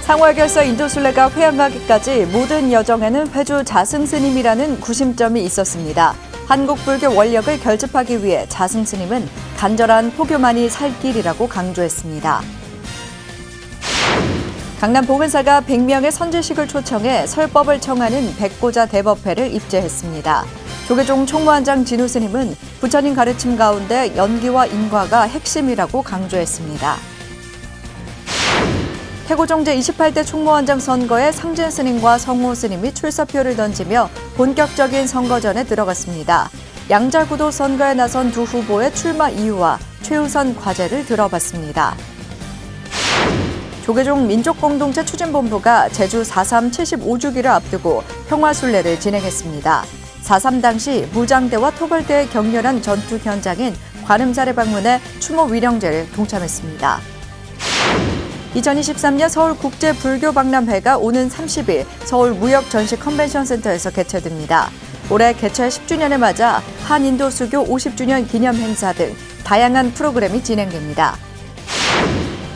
상월결사 인도순례가 회양하기까지 모든 여정에는 회주 자승스님이라는 구심점이 있었습니다. 한국불교 원력을 결집하기 위해 자승스님은 간절한 포교만이 살 길이라고 강조했습니다. 강남 보건사가 100명의 선지식을 초청해 설법을 청하는 백고자 대법회를 입제했습니다. 조계종 총무원장 진우 스님은 부처님 가르침 가운데 연기와 인과가 핵심이라고 강조했습니다. 태고종 제28대 총무원장 선거에 상진 스님과 성호 스님이 출사표를 던지며 본격적인 선거전에 들어갔습니다. 양자구도 선거에 나선 두 후보의 출마 이유와 최우선 과제를 들어봤습니다. 조계종 민족공동체 추진본부가 제주 4.3 75주기를 앞두고 평화순례를 진행했습니다. 4.3 당시 무장대와 토벌대의 격렬한 전투 현장인 관음사를 방문해 추모 위령제를 동참했습니다. 2023년 서울국제불교박람회가 오는 30일 서울무역전시컨벤션센터에서 개최됩니다. 올해 개최 10주년을 맞아 한인도수교 50주년 기념 행사 등 다양한 프로그램이 진행됩니다.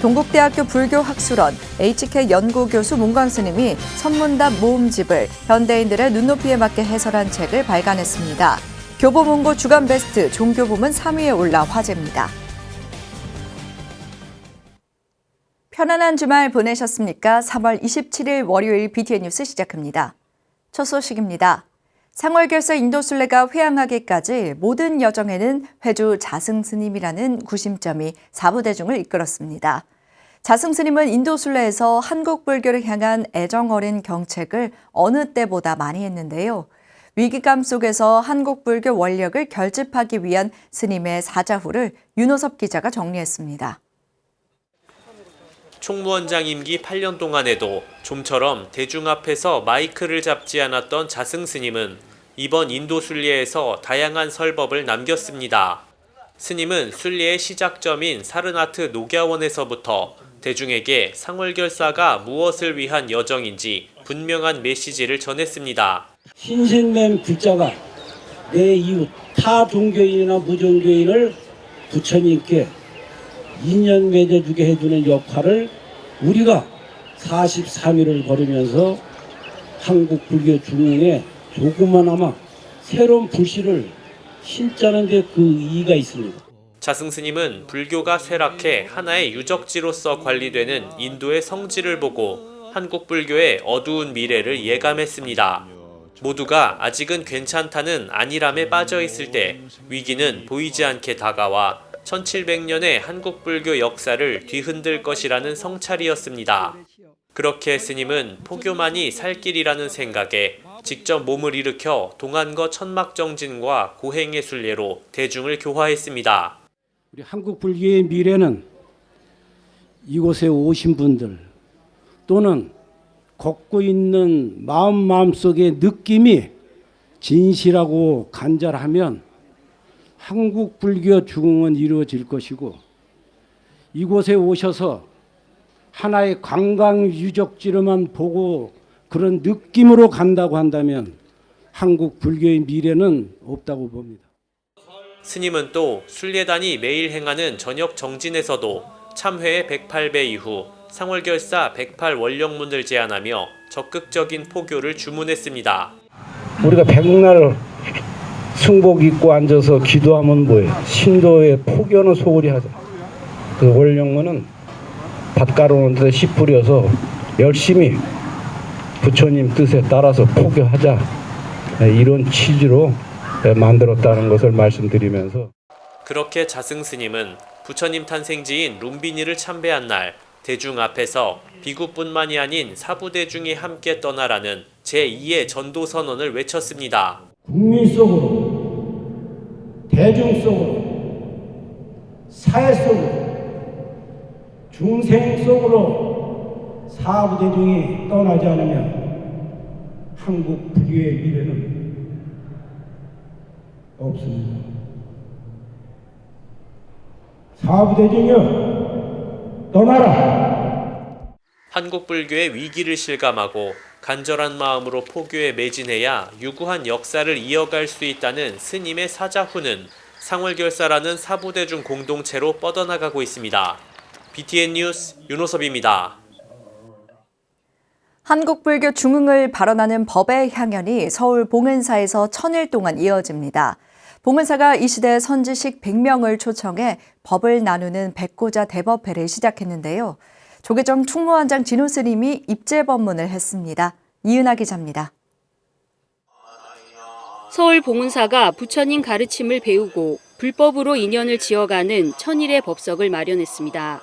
동국대학교 불교학술원 HK 연구교수 문광 스님이 선문답 모음집을 현대인들의 눈높이에 맞게 해설한 책을 발간했습니다. 교보문고 주간베스트 종교부문 3위에 올라 화제입니다. 편안한 주말 보내셨습니까? 3월 27일 월요일 BTN 뉴스 시작합니다. 첫 소식입니다. 상월결사 인도순례가 회양하기까지 모든 여정에는 회주 자승스님이라는 구심점이 사부대중을 이끌었습니다. 자승스님은 인도순례에서 한국불교를 향한 애정어린 경책을 어느 때보다 많이 했는데요. 위기감 속에서 한국불교 원력을 결집하기 위한 스님의 사자후를 윤호섭 기자가 정리했습니다. 총무원장 임기 8년 동안에도 좀처럼 대중 앞에서 마이크를 잡지 않았던 자승스님은 이번 인도 순례에서 다양한 설법을 남겼습니다. 스님은 순례의 시작점인 사르나트 녹야원에서부터 대중에게 상월결사가 무엇을 위한 여정인지 분명한 메시지를 전했습니다. 신생맨 불자가 내 이웃 타 종교인이나 무종교인을 부처님께 인연 맺어주게 해주는 역할을 우리가 43일을 걸으면서 한국 불교 중흥에 조그마나마 새로운 불씨를 신자는 데 그 이의가 있습니다. 자승스님은 불교가 쇠락해 하나의 유적지로서 관리되는 인도의 성지를 보고 한국 불교의 어두운 미래를 예감했습니다. 모두가 아직은 괜찮다는 안일함에 빠져 있을 때 위기는 보이지 않게 다가와 1700년의 한국 불교 역사를 뒤흔들 것이라는 성찰이었습니다. 그렇게 스님은 포교만이 살 길이라는 생각에 직접 몸을 일으켜 동안거 천막정진과 고행의 순례로 대중을 교화했습니다. 우리 한국 불교의 미래는 이곳에 오신 분들 또는 걷고 있는 마음속의 느낌이 진실하고 간절하면 한국 불교 중흥은 이루어질 것이고 이곳에 오셔서 하나의 관광 유적지로만 보고 그런 느낌으로 간다고 한다면 한국 불교의 미래는 없다고 봅니다. 스님은 또 순례단이 매일 행하는 저녁 정진에서도 참회의 108배 이후 상월결사 108 원령문을 제안하며 적극적인 포교를 주문했습니다. 우리가 백날 승복 입고 앉아서 기도하면 뭐예요? 신도의 포교는 소홀히 하자. 그 원령문은 밭가루는 데 씨 뿌려서 열심히 부처님 뜻에 따라서 포교하자. 이런 취지로 만들었다는 것을 말씀드리면서 그렇게 자승스님은 부처님 탄생지인 룸비니를 참배한 날 대중 앞에서 비구뿐만이 아닌 사부대중이 함께 떠나라는 제2의 전도선언을 외쳤습니다. 국민 속으로, 대중 속으로, 사회 속으로, 중생 속으로 사부대중이 떠나지 않으면 한국 불교의 미래는 없습니다. 사부대중이여 떠나라. 한국 불교의 위기를 실감하고 간절한 마음으로 포교에 매진해야 유구한 역사를 이어갈 수 있다는 스님의 사자후는 상월결사라는 사부대중 공동체로 뻗어나가고 있습니다. BTN 뉴스 윤호섭입니다. 한국불교 중흥을 발언하는 법의 향연이 서울 봉은사에서 1000일 동안 이어집니다. 봉은사가 이 시대 선지식 100명을 초청해 법을 나누는 백고자 대법회를 시작했는데요. 조계종 충무원장 진우 스님이 입제 법문을 했습니다. 이은하 기자입니다. 서울 봉은사가 부처님 가르침을 배우고 불법으로 인연을 지어가는 1000일의 법석을 마련했습니다.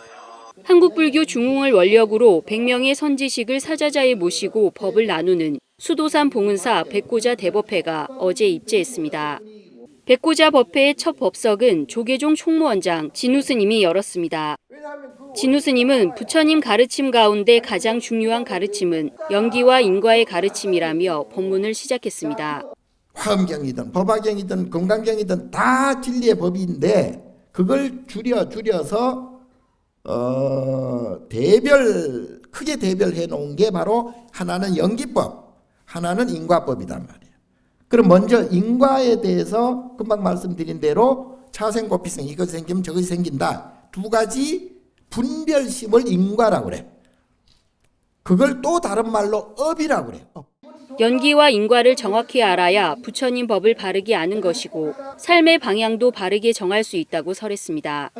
한국불교 중흥을 원력으로 100명의 선지식을 사자자에 모시고 법을 나누는 수도산 봉은사 백고자 대법회가 어제 입제했습니다. 백고자 법회의 첫 법석은 조계종 총무원장 진우 스님이 열었습니다. 진우 스님은 부처님 가르침 가운데 가장 중요한 가르침은 연기와 인과의 가르침이라며 법문을 시작했습니다. 화엄경이든 법화경이든 건강경이든 다 진리의 법인데 그걸 줄여서 크게 대별해 놓은 게 바로 하나는 연기법, 하나는 인과법이단 말이에요. 그럼 먼저 인과에 대해서 금방 말씀드린 대로 차생고피성 이것이 생기면 저것이 생긴다. 두 가지 분별심을 인과라고 그래요. 그걸 또 다른 말로 업이라고 그래요. 연기와 인과를 정확히 알아야 부처님 법을 바르게 아는 것이고 삶의 방향도 바르게 정할 수 있다고 설했습니다.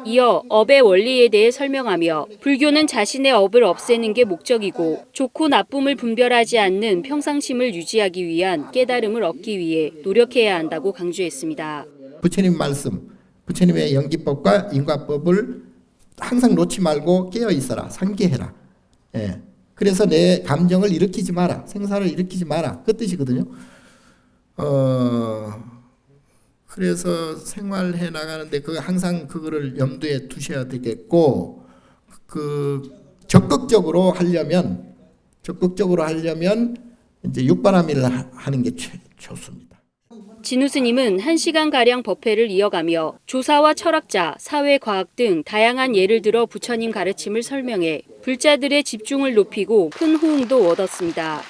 이어 업의 원리에 대해 설명하며 불교는 자신의 업을 없애는 게 목적이고 좋고 나쁨을 분별하지 않는 평상심을 유지하기 위한 깨달음을 얻기 위해 노력해야 한다고 강조했습니다. 부처님 말씀, 부처님의 연기법과 인과법을 항상 놓지 말고 깨어 있어라, 상기해라. 예. 그래서 내 감정을 일으키지 마라. 생사를 일으키지 마라. 그 뜻이거든요. 그래서 생활해 나가는데 항상 그거를 염두에 두셔야 되겠고, 적극적으로 하려면 이제 육바라밀을 하는 게 좋습니다. 진우 스님은 1시간가량 법회를 이어가며 조사와 철학자, 사회과학 등 다양한 예를 들어 부처님 가르침을 설명해 불자들의 집중을 높이고 큰 호응도 얻었습니다.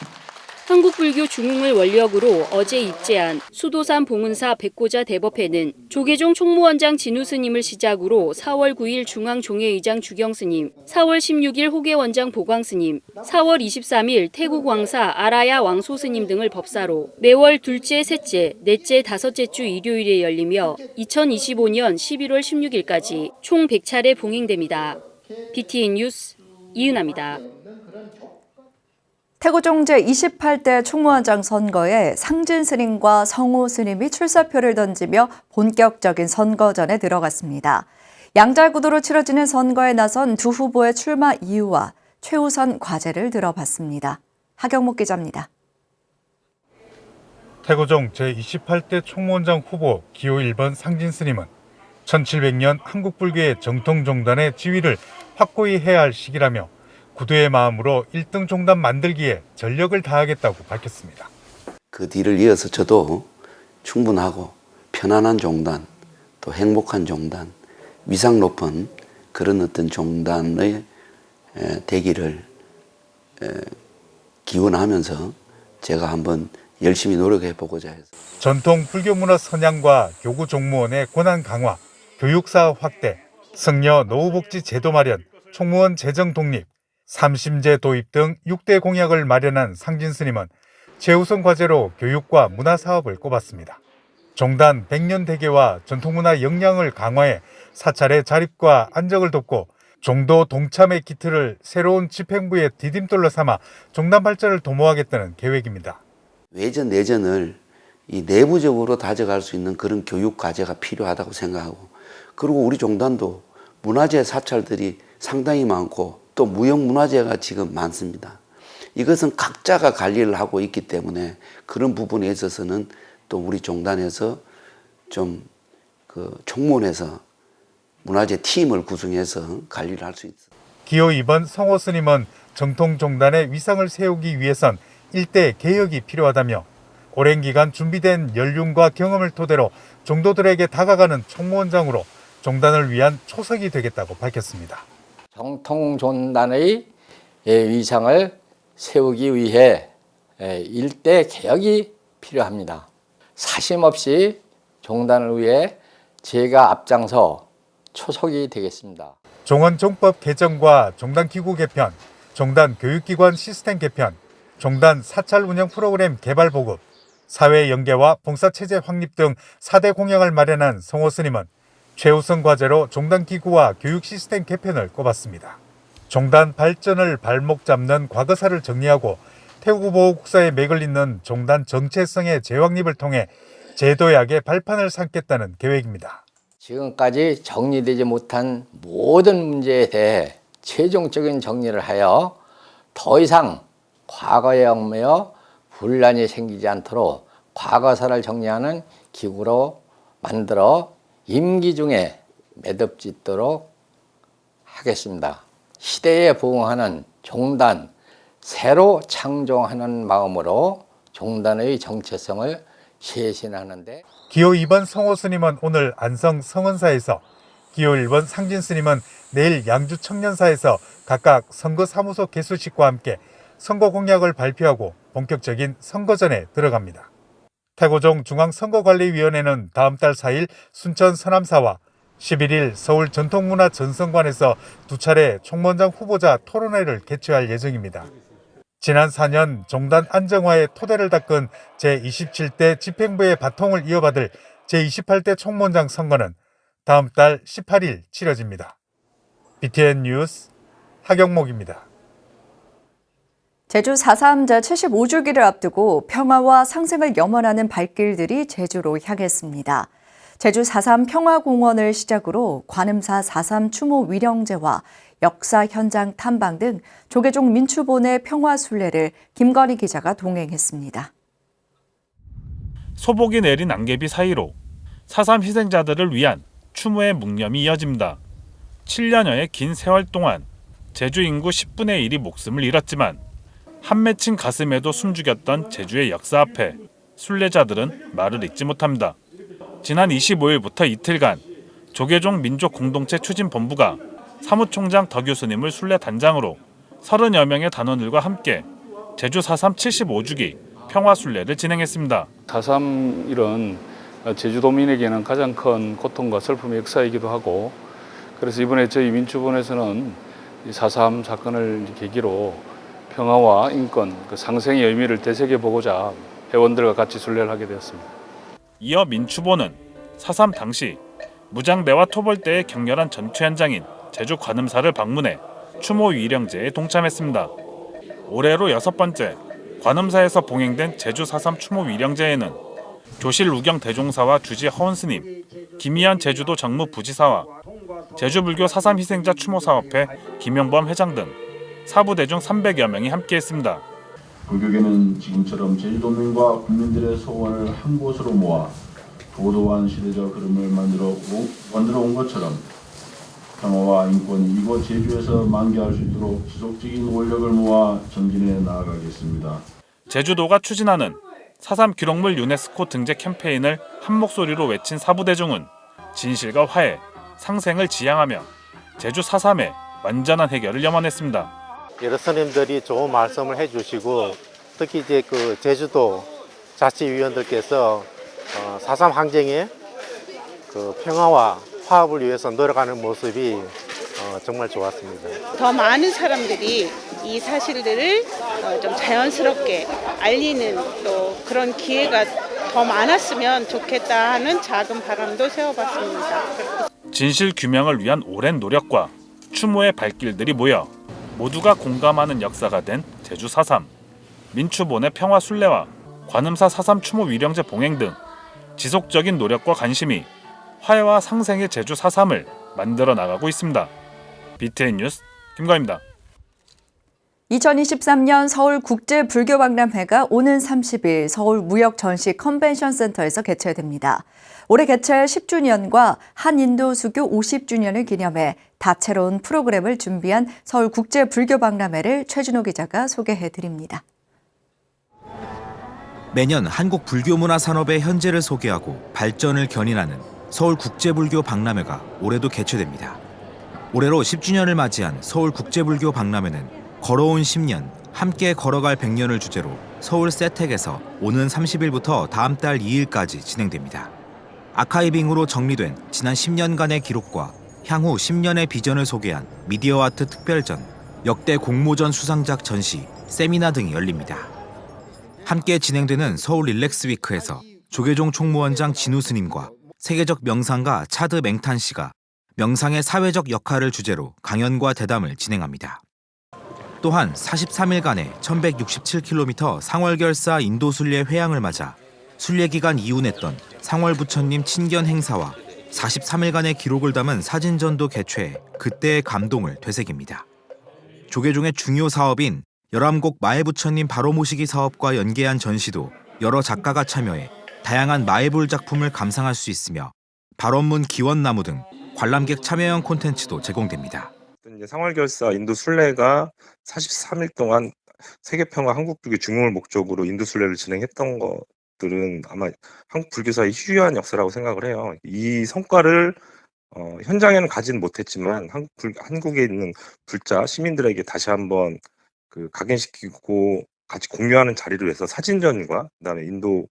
한국불교 중흥을 원력으로 어제 입제한 수도산 봉은사 백고자 대법회는 조계종 총무원장 진우 스님을 시작으로 4월 9일 중앙종회의장 주경 스님, 4월 16일 호계원장 보광 스님, 4월 23일 태국 왕사 아라야 왕소 스님 등을 법사로 매월 둘째, 셋째, 넷째, 다섯째 주 일요일에 열리며 2025년 11월 16일까지 총 100차례 봉행됩니다. BTN 뉴스 이은하입니다. 태고종 제28대 총무원장 선거에 상진 스님과 성호 스님이 출사표를 던지며 본격적인 선거전에 들어갔습니다. 양자구도로 치러지는 선거에 나선 두 후보의 출마 이유와 최우선 과제를 들어봤습니다. 하경목 기자입니다. 태고종 제28대 총무원장 후보 기호 1번 상진 스님은 1700년 한국불교의 정통종단의 지위를 확고히 해야 할 시기라며 구두의 마음으로 1등 종단 만들기에 전력을 다하겠다고 밝혔습니다. 그 뒤를 이어서 저도 충분하고 편안한 종단, 또 행복한 종단, 위상 높은 그런 어떤 종단의 되기를 기원하면서 제가 한번 열심히 노력해 보고자 해서. 전통 불교문화 선양과 교구 종무원의 권한 강화, 교육사업 확대, 승려 노후복지 제도 마련, 총무원 재정 독립, 삼심제 도입 등 6대 공약을 마련한 상진 스님은 최우선 과제로 교육과 문화 사업을 꼽았습니다. 종단 100년 대계와 전통문화 역량을 강화해 사찰의 자립과 안정을 돕고 종도 동참의 기틀을 새로운 집행부의 디딤돌로 삼아 종단 발전을 도모하겠다는 계획입니다. 외전 내전을 이 내부적으로 다져갈 수 있는 그런 교육 과제가 필요하다고 생각하고, 그리고 우리 종단도 문화재 사찰들이 상당히 많고 또 무형문화재가 지금 많습니다. 이것은 각자가 관리를 하고 있기 때문에 그런 부분에 있어서는 또 우리 종단에서 좀 총무원에서 문화재 팀을 구성해서 관리를 할 수 있습니다. 기호 2번 성호 스님은 정통종단의 위상을 세우기 위해선 일대 개혁이 필요하다며 오랜 기간 준비된 연륜과 경험을 토대로 종도들에게 다가가는 총무원장으로 종단을 위한 초석이 되겠다고 밝혔습니다. 정통종단의 위상을 세우기 위해 일대 개혁이 필요합니다. 사심없이 종단을 위해 제가 앞장서 초석이 되겠습니다. 종원종법 개정과 종단기구 개편, 종단 교육기관 시스템 개편, 종단 사찰 운영 프로그램 개발 보급, 사회 연계와 봉사체제 확립 등 4대 공약을 마련한 성호 스님은 최우선 과제로 종단 기구와 교육 시스템 개편을 꼽았습니다. 종단 발전을 발목 잡는 과거사를 정리하고 태국보호국사의 맥을 잇는 종단 정체성의 재확립을 통해 제도약의 발판을 삼겠다는 계획입니다. 지금까지 정리되지 못한 모든 문제에 대해 최종적인 정리를 하여 더 이상 과거에 얽매여 분란이 생기지 않도록 과거사를 정리하는 기구로 만들어 임기 중에 매듭짓도록 하겠습니다. 시대에 부응하는 종단, 새로 창조하는 마음으로 종단의 정체성을 쇄신하는데 기호 2번 성호 스님은 오늘 안성 성원사에서, 기호 1번 상진 스님은 내일 양주 청년사에서 각각 선거사무소 개수식과 함께 선거 공약을 발표하고 본격적인 선거전에 들어갑니다. 태고종 중앙선거관리위원회는 다음 달 4일 순천 서남사와 11일 서울 전통문화전성관에서 두 차례 총무원장 후보자 토론회를 개최할 예정입니다. 지난 4년 종단 안정화의 토대를 닦은 제27대 집행부의 바통을 이어받을 제28대 총무원장 선거는 다음 달 18일 치러집니다. BTN 뉴스 하경목입니다. 제주 4.3 제75주기를 앞두고 평화와 상생을 염원하는 발길들이 제주로 향했습니다. 제주 4.3 평화공원을 시작으로 관음사 4.3 추모 위령제와 역사 현장 탐방 등 조계종 민추본의 평화 순례를 김건희 기자가 동행했습니다. 소복이 내린 안개비 사이로 4.3 희생자들을 위한 추모의 묵념이 이어집니다. 7년여의 긴 세월 동안 제주 인구 10분의 1이 목숨을 잃었지만 한 맺힌 가슴에도 숨죽였던 제주의 역사 앞에 순례자들은 말을 잇지 못합니다. 지난 25일부터 이틀간 조계종 민족공동체 추진본부가 사무총장 더 교수님을 순례단장으로 30여 명의 단원들과 함께 제주 4.3 75주기 평화순례를 진행했습니다. 4.3 일은 제주도민에게는 가장 큰 고통과 슬픔의 역사이기도 하고, 그래서 이번에 저희 민추본에서는 4.3 사건을 계기로 평화와 인권, 상생의 의미를 되새겨보고자 회원들과 같이 순례를 하게 되었습니다. 이어 민추본은 4.3 당시 무장대와 토벌대의 격렬한 전투 현장인 제주 관음사를 방문해 추모 위령제에 동참했습니다. 올해로 6번째 관음사에서 봉행된 제주 4.3 추모 위령제에는 교실 우경 대종사와 주지 허은스님, 김희한 제주도 정무 부지사와 제주불교 4.3 희생자 추모사업회 김영범 회장 등 사부대중 300여 명이 함께했습니다. 불교계는 지금처럼 제주도민과 국민들의 소원을 한 곳으로 모아 도도한 시대적 흐름을 만들어 온 것처럼 평화와 인권이 이곳 제주에서 만개할 수 있도록 지속적인 원력을 모아 전진해 나아가겠습니다. 제주도가 추진하는 4.3 기록물 유네스코 등재 캠페인을 한 목소리로 외친 사부대중은 진실과 화해, 상생을 지향하며 제주 4.3의 완전한 해결을 염원했습니다. 여러 스님들이 좋은 말씀을 해주시고, 특히 이제 그 제주도 자치위원들께서 4.3 항쟁의 그 평화와 화합을 위해서 노력하는 모습이 정말 좋았습니다. 더 많은 사람들이 이 사실들을 좀 자연스럽게 알리는 또 그런 기회가 더 많았으면 좋겠다 하는 작은 바람도 세워봤습니다. 진실 규명을 위한 오랜 노력과 추모의 발길들이 모여 모두가 공감하는 역사가 된 제주 4.3, 민추본의 평화 순례와 관음사 4.3 추모 위령제 봉행 등 지속적인 노력과 관심이 화해와 상생의 제주 4.3을 만들어 나가고 있습니다. BTN 뉴스 김가희입니다. 2023년 서울국제불교박람회가 오는 30일 서울무역전시 컨벤션센터에서 개최됩니다. 올해 개최 10주년과 한인도수교 50주년을 기념해 다채로운 프로그램을 준비한 서울국제불교박람회를 최준호 기자가 소개해드립니다. 매년 한국 불교문화 산업의 현재를 소개하고 발전을 견인하는 서울국제불교박람회가 올해도 개최됩니다. 올해로 10주년을 맞이한 서울국제불교박람회는 걸어온 10년, 함께 걸어갈 100년을 주제로 서울 세택에서 오는 30일부터 다음 달 2일까지 진행됩니다. 아카이빙으로 정리된 지난 10년간의 기록과 향후 10년의 비전을 소개한 미디어 아트 특별전, 역대 공모전 수상작 전시, 세미나 등이 열립니다. 함께 진행되는 서울 릴렉스 위크에서 조계종 총무원장 진우 스님과 세계적 명상가 차드 맹탄 씨가 명상의 사회적 역할을 주제로 강연과 대담을 진행합니다. 또한 43일간의 1167km 상월결사 인도 순례 회양을 맞아 순례 기간 이훈했던 상월 부처님 친견 행사와 43일간의 기록을 담은 사진전도 개최해 그때의 감동을 되새깁니다. 조계종의 중요 사업인 열암곡 마애부처님 바로 모시기 사업과 연계한 전시도 여러 작가가 참여해 다양한 마애불 작품을 감상할 수 있으며 발원문 기원나무 등 관람객 참여형 콘텐츠도 제공됩니다. 상월결사 인도 순례가 43일 동안 세계평화 한국불교 중흥을 목적으로 인도 순례를 진행했던 것들은 아마 한국 불교사의 희귀한 역사라고 생각을 해요. 이 성과를 현장에는 가지는 못했지만 한국에 있는 불자 시민들에게 다시 한번 각인시키고 같이 공유하는 자리를 위해서 사진전과 그다음에 인도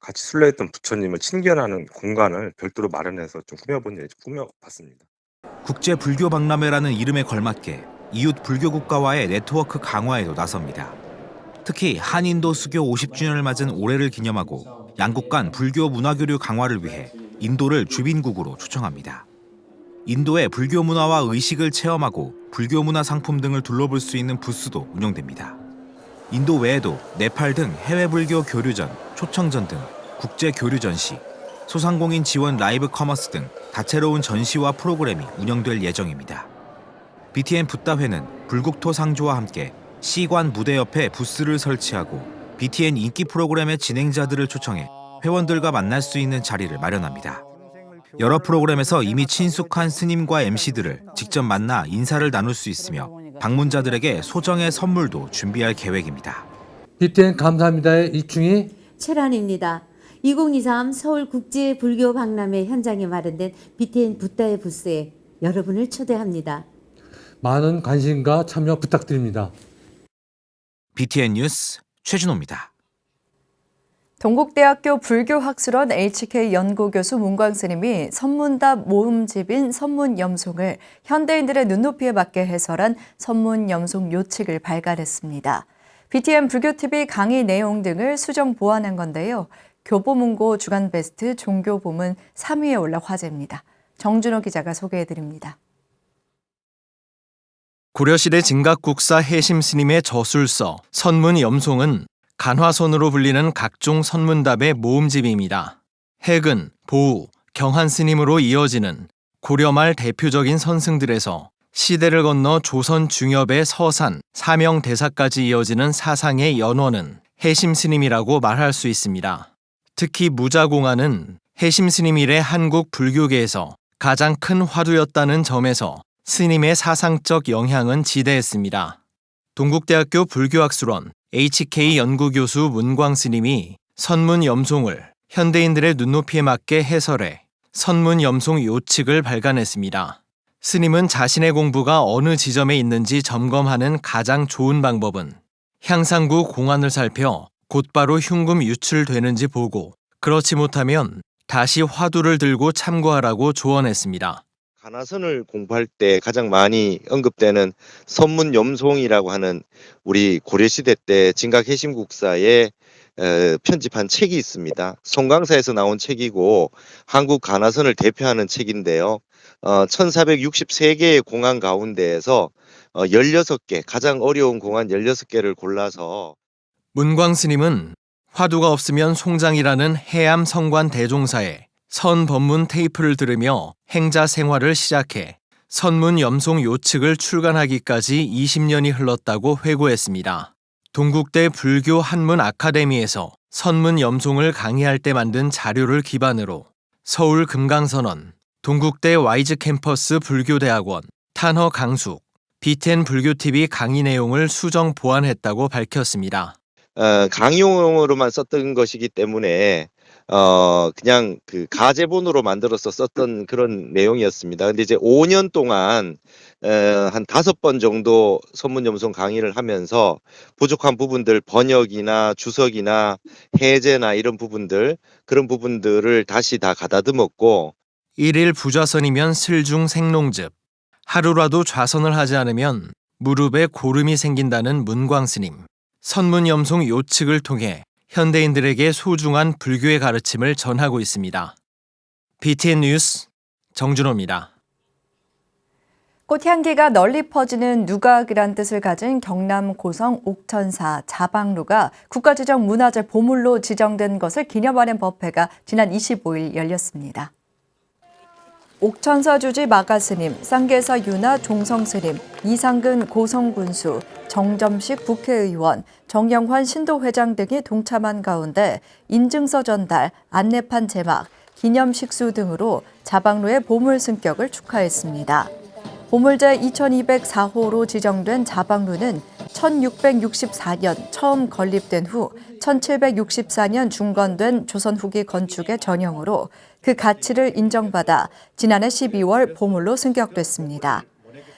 같이 순례했던 부처님을 친견하는 공간을 별도로 마련해서 좀 꾸며봤습니다. 국제불교박람회라는 이름에 걸맞게 이웃 불교 국가와의 네트워크 강화에도 나섭니다. 특히 한인도 수교 50주년을 맞은 올해를 기념하고 양국 간 불교 문화교류 강화를 위해 인도를 주빈국으로 초청합니다. 인도의 불교 문화와 의식을 체험하고 불교 문화 상품 등을 둘러볼 수 있는 부스도 운영됩니다. 인도 외에도 네팔 등 해외 불교 교류전, 초청전 등 국제 교류 전시, 소상공인 지원 라이브 커머스 등 다채로운 전시와 프로그램이 운영될 예정입니다. BTN 붓다회는 불국토 상조와 함께 시관 무대 옆에 부스를 설치하고 BTN 인기 프로그램의 진행자들을 초청해 회원들과 만날 수 있는 자리를 마련합니다. 여러 프로그램에서 이미 친숙한 스님과 MC들을 직접 만나 인사를 나눌 수 있으며 방문자들에게 소정의 선물도 준비할 계획입니다. BTN 감사합니다의 이충희 최란입니다. 2023 서울국제불교박람회 현장에 마련된 BTN 붓다의 부스에 여러분을 초대합니다. 많은 관심과 참여 부탁드립니다. BTN 뉴스 최준호입니다. 동국대학교 불교학술원 HK 연구교수 문광 스님이 선문답 모음집인 선문염송을 현대인들의 눈높이에 맞게 해설한 선문염송 요칙을 발간했습니다. BTN 불교TV 강의 내용 등을 수정 보완한 건데요. 교보문고 주간베스트 종교보문 3위에 올라 화제입니다. 정준호 기자가 소개해드립니다. 고려시대 진각국사 해심 스님의 저술서 선문염송은 간화선으로 불리는 각종 선문답의 모음집입니다. 해근, 보우, 경한 스님으로 이어지는 고려 말 대표적인 선승들에서 시대를 건너 조선 중엽의 서산, 사명대사까지 이어지는 사상의 연원은 해심 스님이라고 말할 수 있습니다. 특히 무자공안은 해심 스님 이래 한국 불교계에서 가장 큰 화두였다는 점에서 스님의 사상적 영향은 지대했습니다. 동국대학교 불교학술원 HK 연구교수 문광 스님이 선문염송을 현대인들의 눈높이에 맞게 해설해 선문염송 요칙을 발간했습니다. 스님은 자신의 공부가 어느 지점에 있는지 점검하는 가장 좋은 방법은 향상구 공안을 살펴 곧바로 흉금 유출되는지 보고 그렇지 못하면 다시 화두를 들고 참고하라고 조언했습니다. 간화선을 공부할 때 가장 많이 언급되는 선문염송이라고 하는 우리 고려시대 때 진각해심국사에 편집한 책이 있습니다. 송강사에서 나온 책이고 한국 간화선을 대표하는 책인데요. 1463개의 공안 가운데에서 16개, 가장 어려운 공안 16개를 골라서 문광 스님은 화두가 없으면 송장이라는 해암 성관 대종사에 선법문 테이프를 들으며 행자 생활을 시작해 선문염송 요칙을 출간하기까지 20년이 흘렀다고 회고했습니다. 동국대 불교 한문 아카데미에서 선문염송을 강의할 때 만든 자료를 기반으로 서울 금강선원, 동국대 와이즈 캠퍼스 불교대학원, 탄허 강숙, BTN 불교TV 강의 내용을 수정 보완했다고 밝혔습니다. 강의용으로만 썼던 것이기 때문에 그냥 그 가제본으로 만들어서 썼던 그런 내용이었습니다. 근데 이제 5년 동안 한 5번 정도 선문염송 강의를 하면서 부족한 부분들 번역이나 주석이나 해제나 이런 부분들 그런 부분들을 다시 다 가다듬었고 1일 부좌선이면 슬중 생롱즙, 하루라도 좌선을 하지 않으면 무릎에 고름이 생긴다는 문광스님. 선문염송 요측을 통해 현대인들에게 소중한 불교의 가르침을 전하고 있습니다. BTN 뉴스 정준호입니다. 꽃향기가 널리 퍼지는 누각이란 뜻을 가진 경남 고성 옥천사 자방루가 국가지정 문화재 보물로 지정된 것을 기념하는 법회가 지난 25일 열렸습니다. 옥천사 주지 마가스님, 쌍계사 유나 종성스님, 이상근 고성군수, 정점식 국회의원, 정영환 신도회장 등이 동참한 가운데 인증서 전달, 안내판 제막, 기념식수 등으로 자방루의 보물 승격을 축하했습니다. 보물제 2204호로 지정된 자방루는 1664년 처음 건립된 후 1764년 중건된 조선 후기 건축의 전형으로 그 가치를 인정받아 지난해 12월 보물로 승격됐습니다.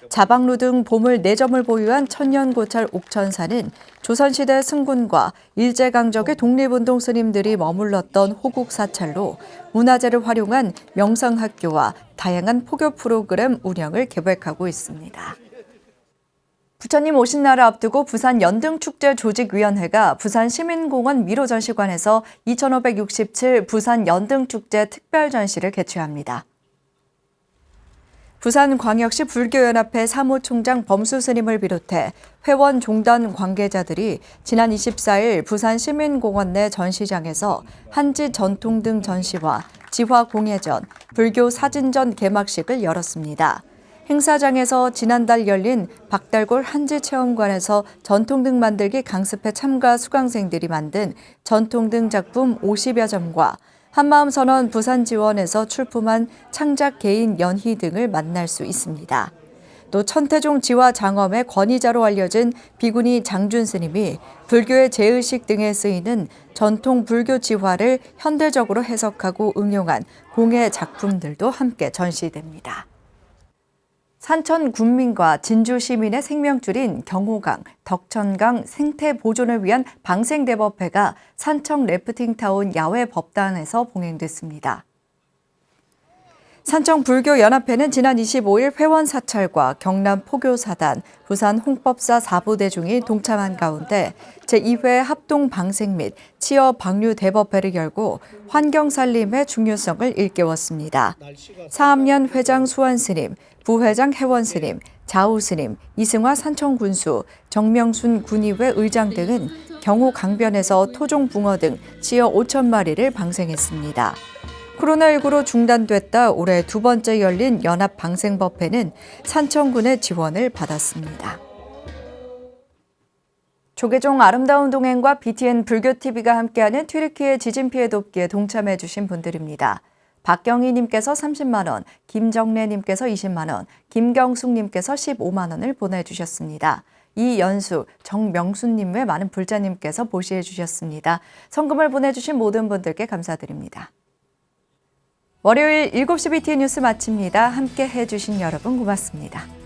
자방루 등 보물 4점을 보유한 천년고찰 옥천사는 조선시대 승군과 일제강점기 독립운동 스님들이 머물렀던 호국 사찰로 문화재를 활용한 명성학교와 다양한 포교 프로그램 운영을 계획하고 있습니다. 부처님 오신 날을 앞두고 부산 연등축제 조직위원회가 부산시민공원 미로전시관에서 2567 부산 연등축제 특별전시를 개최합니다. 부산광역시 불교연합회 사무총장 범수 스님을 비롯해 회원 종단 관계자들이 지난 24일 부산시민공원 내 전시장에서 한지 전통 등 전시와 지화공예전, 불교 사진전 개막식을 열었습니다. 행사장에서 지난달 열린 박달골 한지체험관에서 전통등 만들기 강습회 참가 수강생들이 만든 전통등 작품 50여 점과 한마음선언 부산지원에서 출품한 창작 개인 연희 등을 만날 수 있습니다. 또 천태종 지화 장엄의 권위자로 알려진 비구니 장준 스님이 불교의 제의식 등에 쓰이는 전통 불교 지화를 현대적으로 해석하고 응용한 공예 작품들도 함께 전시됩니다. 산천 군민과 진주 시민의 생명줄인 경호강, 덕천강 생태 보존을 위한 방생대법회가 산청 래프팅타운 야외 법당에서 봉행됐습니다. 산청불교연합회는 지난 25일 회원 사찰과 경남 포교사단, 부산 홍법사 4부대 중이 동참한 가운데 제2회 합동 방생 및 치어 방류 대법회를 열고 환경살림의 중요성을 일깨웠습니다. 사암년 회장 수완스님, 부회장 혜원스님, 자우스님, 이승화 산청군수, 정명순 군의회 의장 등은 경호 강변에서 토종 붕어 등 치어 5천 마리를 방생했습니다. 코로나19로 중단됐다 올해 두 번째 열린 연합 방생법회는 산청군의 지원을 받았습니다. 조계종 아름다운 동행과 BTN 불교TV가 함께하는 튀르키예 지진 피해 돕기에 동참해 주신 분들입니다. 박경희 님께서 30만 원, 김정래 님께서 20만 원, 김경숙 님께서 15만 원을 보내주셨습니다. 이연수, 정명순 님 외 많은 불자님께서 보시해 주셨습니다. 성금을 보내주신 모든 분들께 감사드립니다. 월요일 7시 BTN 뉴스 마칩니다. 함께 해주신 여러분 고맙습니다.